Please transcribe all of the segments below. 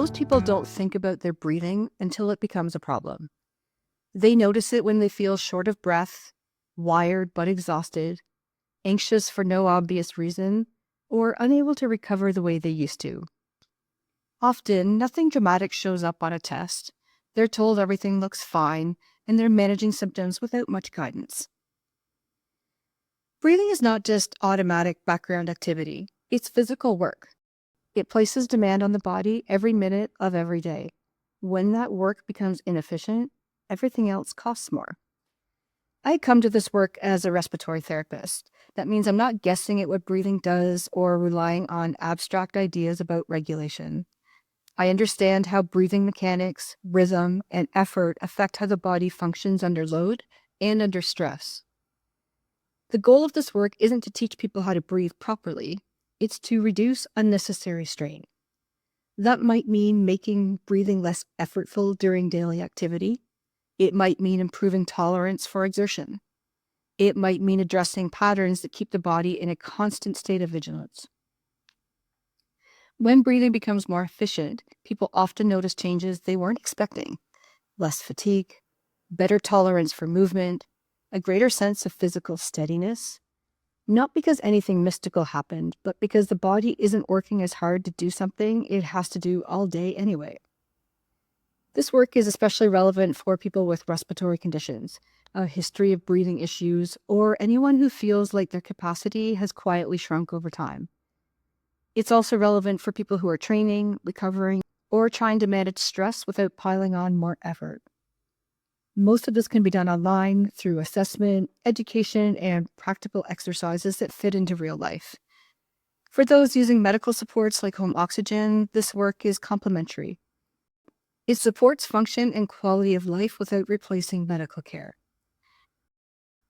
Most people don't think about their breathing until it becomes a problem. They notice it when they feel short of breath, wired but exhausted, anxious for no obvious reason, or unable to recover the way they used to. Often, nothing dramatic shows up on a test. They're told everything looks fine, and they're managing symptoms without much guidance. Breathing is not just automatic background activity, it's physical work. It places demand on the body every minute of every day. When that work becomes inefficient, everything else costs more. I come to this work as a respiratory therapist. That means I'm not guessing at what breathing does or relying on abstract ideas about regulation. I understand how breathing mechanics, rhythm, and effort affect how the body functions under load and under stress. The goal of this work isn't to teach people how to breathe properly, it's to reduce unnecessary strain. That might mean making breathing less effortful during daily activity. It might mean improving tolerance for exertion. It might mean addressing patterns that keep the body in a constant state of vigilance. When breathing becomes more efficient, people often notice changes they weren't expecting. Less fatigue, better tolerance for movement, a greater sense of physical steadiness. Not because anything mystical happened, but because the body isn't working as hard to do something it has to do all day anyway. This work is especially relevant for people with respiratory conditions, a history of breathing issues, or anyone who feels like their capacity has quietly shrunk over time. It's also relevant for people who are training, recovering, or trying to manage stress without piling on more effort. Most of this can be done online through assessment, education, and practical exercises that fit into real life. For those using medical supports like home oxygen, this work is complementary. It supports function and quality of life without replacing medical care.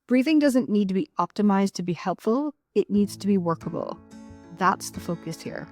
Breathing doesn't need to be optimized to be helpful, it needs to be workable. That's the focus here.